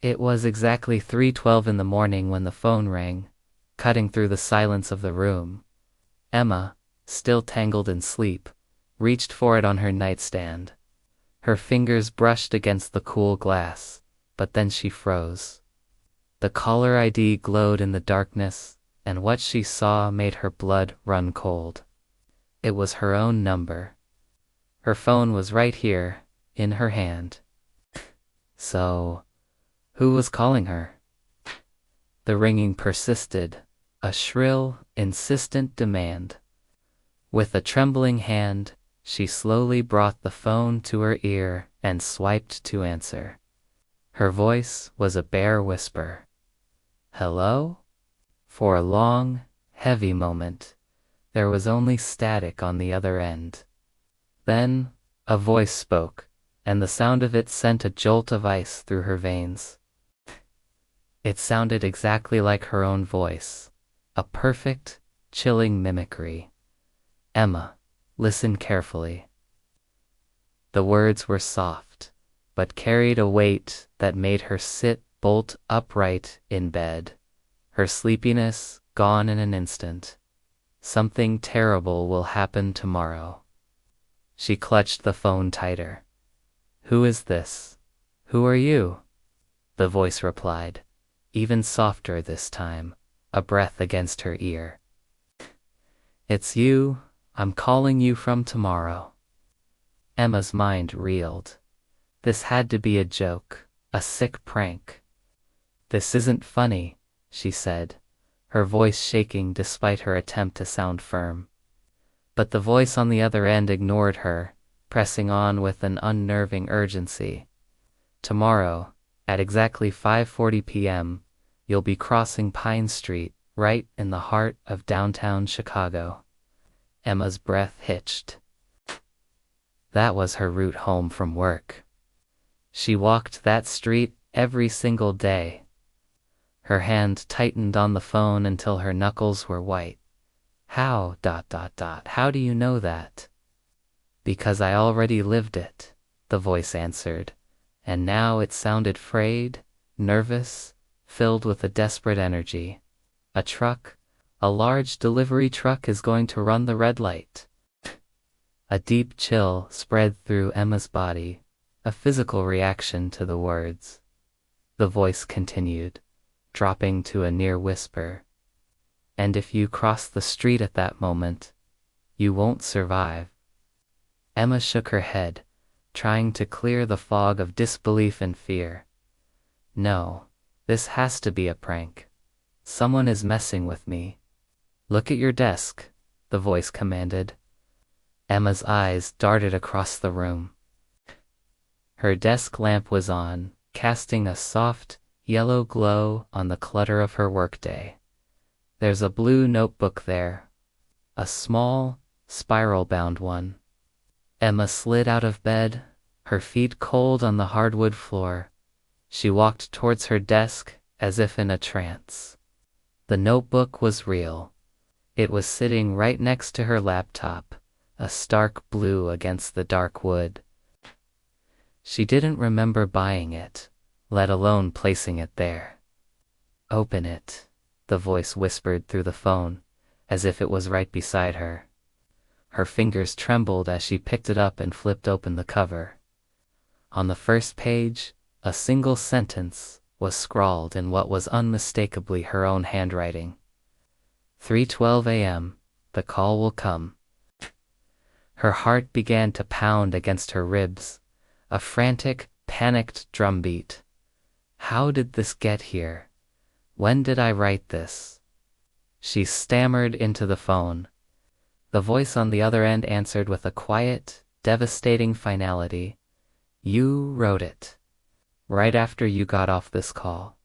It was exactly 3:12 in the morning when the phone rang, cutting through the silence of the room. Emma, still tangled in sleep, reached for it on her nightstand. Her fingers brushed against the cool glass, but then she froze. The caller ID glowed in the darkness, and what she saw made her blood run cold. It was her own number. Her phone was right here, in her hand. So, who was calling her? The ringing persisted, a shrill, insistent demand. With a trembling hand, she slowly brought the phone to her ear and swiped to answer. Her voice was a bare whisper. Hello? For a long, heavy moment, there was only static on the other end. Then, a voice spoke, and the sound of it sent a jolt of ice through her veins. It sounded exactly like her own voice, a perfect, chilling mimicry. Emma, listen carefully. The words were soft, but carried a weight that made her sit bolt upright in bed, her sleepiness gone in an instant. Something terrible will happen tomorrow. She clutched the phone tighter. Who is this? Who are you? The voice replied, even softer this time, a breath against her ear. It's you. I'm calling you from tomorrow. Emma's mind reeled. This had to be a joke, a sick prank. This isn't funny, she said, her voice shaking despite her attempt to sound firm. But the voice on the other end ignored her, pressing on with an unnerving urgency. Tomorrow, at exactly 5:40 p.m., you'll be crossing Pine Street, right in the heart of downtown Chicago. Emma's breath hitched. That was her route home from work. She walked that street every single day. Her hand tightened on the phone until her knuckles were white. How, ... How do you know that? Because I already lived it, the voice answered, and now it sounded frayed, nervous, filled with a desperate energy. A large delivery truck is going to run the red light. A deep chill spread through Emma's body, a physical reaction to the words. The voice continued, dropping to a near whisper. And if you cross the street at that moment, you won't survive. Emma shook her head, trying to clear the fog of disbelief and fear. No, this has to be a prank. Someone is messing with me. Look at your desk, the voice commanded. Emma's eyes darted across the room. Her desk lamp was on, casting a soft, yellow glow on the clutter of her workday. There's a blue notebook there, a small, spiral-bound one. Emma slid out of bed, her feet cold on the hardwood floor. She walked towards her desk as if in a trance. The notebook was real. It was sitting right next to her laptop, a stark blue against the dark wood. She didn't remember buying it, let alone placing it there. Open it, the voice whispered through the phone, as if it was right beside her. Her fingers trembled as she picked it up and flipped open the cover. On the first page, a single sentence was scrawled in what was unmistakably her own handwriting. 3:12 a.m., the call will come. Her heart began to pound against her ribs, a frantic, panicked drumbeat. How did this get here? When did I write this? She stammered into the phone. The voice on the other end answered with a quiet, devastating finality. You wrote it. Right after you got off this call.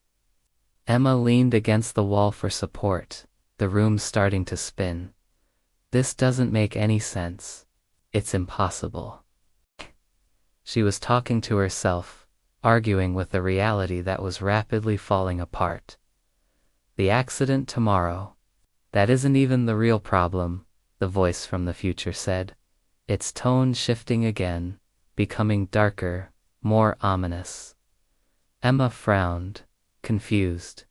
Emma leaned against the wall for support, the room starting to spin. This doesn't make any sense. It's impossible. She was talking to herself, arguing with the reality that was rapidly falling apart. The accident tomorrow. That isn't even the real problem, the voice from the future said, its tone shifting again, becoming darker, more ominous. Emma frowned, confused.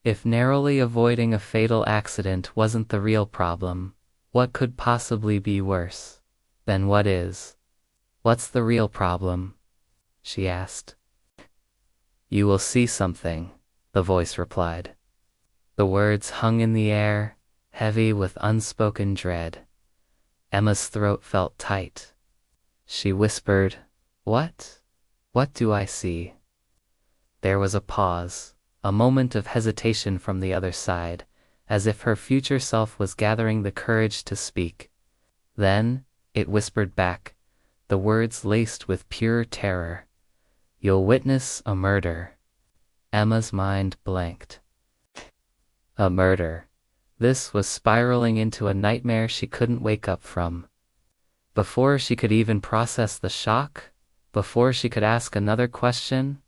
If narrowly avoiding a fatal accident wasn't the real problem, what could possibly be worse? Then what is? What's the real problem? She asked. You will see something, the voice replied. The words hung in the air, heavy with unspoken dread. Emma's throat felt tight. She whispered, What? What do I see? There was a pause, a moment of hesitation from the other side, as if her future self was gathering the courage to speak. Then, it whispered back, the words laced with pure terror. You'll witness a murder. Emma's mind blanked. A murder. This was spiraling into a nightmare she couldn't wake up from. Before she could even process the shock, before she could ask another question,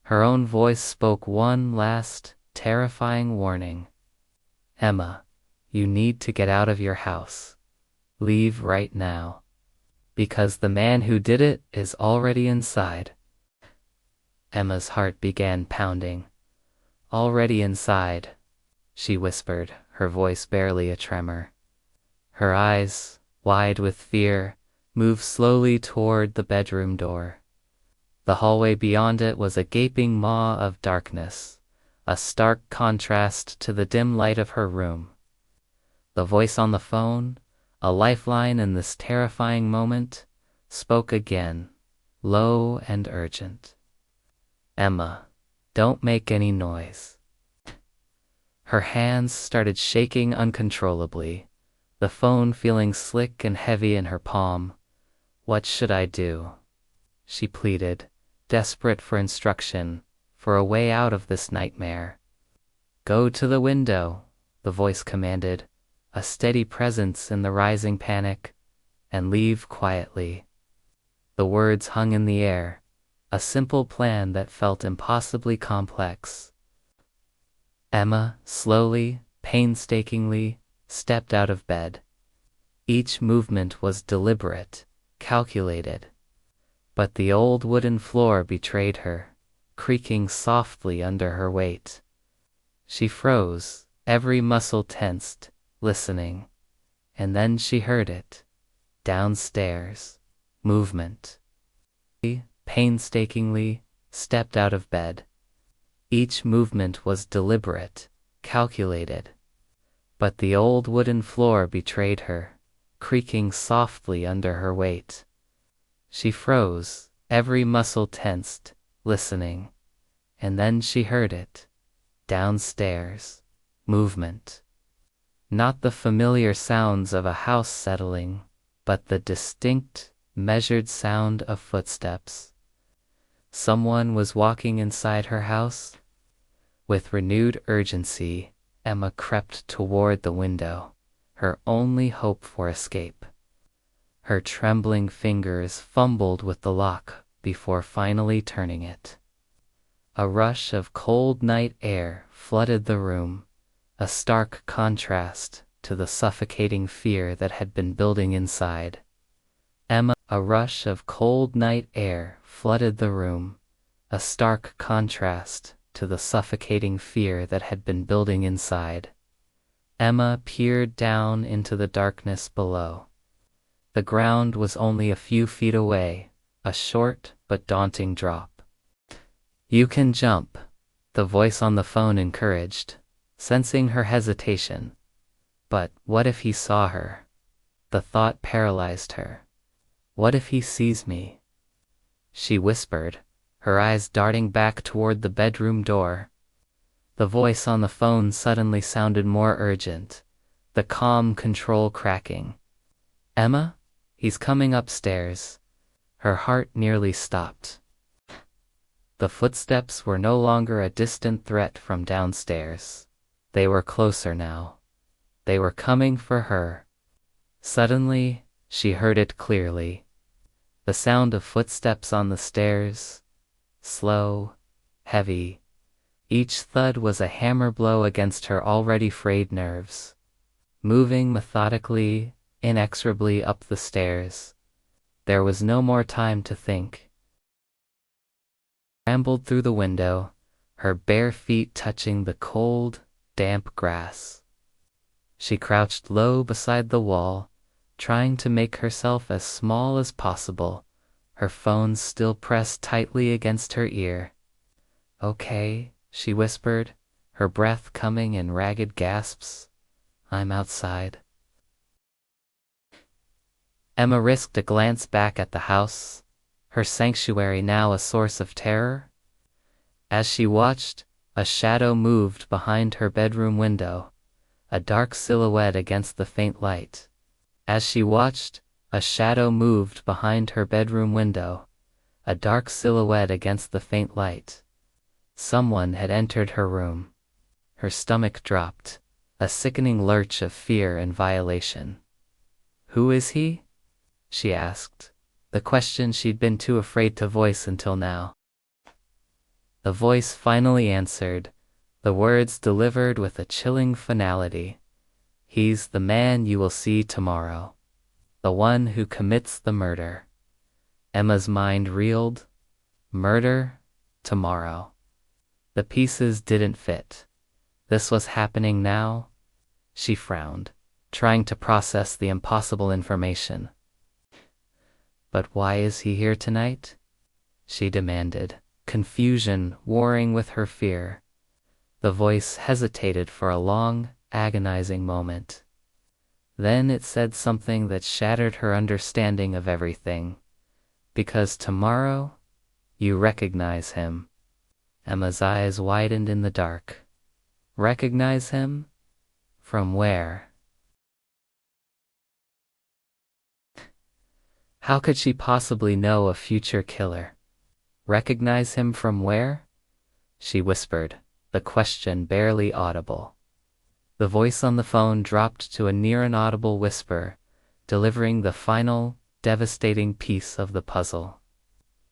her own voice spoke one last, terrifying warning. Emma, you need to get out of your house. Leave right now. Because the man who did it is already inside. Emma's heart began pounding. Already inside, she whispered, her voice barely a tremor. Her eyes, wide with fear, moved slowly toward the bedroom door. The hallway beyond it was a gaping maw of darkness, a stark contrast to the dim light of her room. The voice on the phone, a lifeline in this terrifying moment, spoke again, low and urgent. Emma, don't make any noise. Her hands started shaking uncontrollably, the phone feeling slick and heavy in her palm. What should I do? She pleaded, desperate for instruction, for a way out of this nightmare. Go to the window, the voice commanded, a steady presence in the rising panic, and leave quietly. The words hung in the air, a simple plan that felt impossibly complex. Emma, slowly, painstakingly, stepped out of bed. Each movement was deliberate, calculated. But the old wooden floor betrayed her, creaking softly under her weight. She froze, every muscle tensed, listening. And then she heard it. Downstairs. Movement. She, painstakingly, stepped out of bed. Each movement was deliberate, calculated. But the old wooden floor betrayed her, creaking softly under her weight. She froze, every muscle tensed, listening. And then she heard it. Downstairs. Movement. Not the familiar sounds of a house settling, but the distinct, measured sound of footsteps. Someone was walking inside her house. With renewed urgency, Emma crept toward the window, her only hope for escape. Her trembling fingers fumbled with the lock before finally turning it. A rush of cold night air flooded the room, a stark contrast to the suffocating fear that had been building inside. A rush of cold night air flooded the room, a stark contrast to the suffocating fear that had been building inside. Emma peered down into the darkness below. The ground was only a few feet away, a short but daunting drop. You can jump, the voice on the phone encouraged, sensing her hesitation. But what if he saw her? The thought paralyzed her. What if he sees me? She whispered, her eyes darting back toward the bedroom door. The voice on the phone suddenly sounded more urgent, the calm control cracking. Emma? He's coming upstairs. Her heart nearly stopped. The footsteps were no longer a distant threat from downstairs. They were closer now. They were coming for her. Suddenly, she heard it clearly. The sound of footsteps on the stairs. Slow, heavy. Each thud was a hammer blow against her already frayed nerves. Moving methodically, inexorably up the stairs. There was no more time to think. scrambled through the window, her bare feet touching the cold, damp grass. She crouched low beside the wall, trying to make herself as small as possible, her phone still pressed tightly against her ear. "Okay," she whispered, her breath coming in ragged gasps. "I'm outside." Emma risked a glance back at the house, her sanctuary now a source of terror. As she watched, a shadow moved behind her bedroom window, a dark silhouette against the faint light. As she watched, a shadow moved behind her bedroom window, a dark silhouette against the faint light. Someone had entered her room. Her stomach dropped, a sickening lurch of fear and violation. "Who is he?" she asked, the question she'd been too afraid to voice until now. The voice finally answered, the words delivered with a chilling finality. "He's the man you will see tomorrow. The one who commits the murder." Emma's mind reeled. Murder? Tomorrow. The pieces didn't fit. This was happening now? She frowned, trying to process the impossible information. "But why is he here tonight?" she demanded, confusion warring with her fear. The voice hesitated for a long, agonizing moment. Then it said something that shattered her understanding of everything. "Because tomorrow, you recognize him." Emma's eyes widened in the dark. Recognize him? From where? How could she possibly know a future killer? Recognize him from where? She whispered, the question barely audible. The voice on the phone dropped to a near inaudible whisper, delivering the final, devastating piece of the puzzle.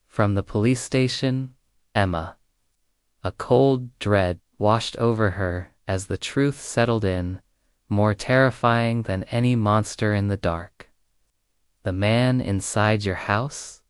"From the police station, Emma." A cold dread washed over her as the truth settled in, more terrifying than any monster in the dark. "The man inside your house?"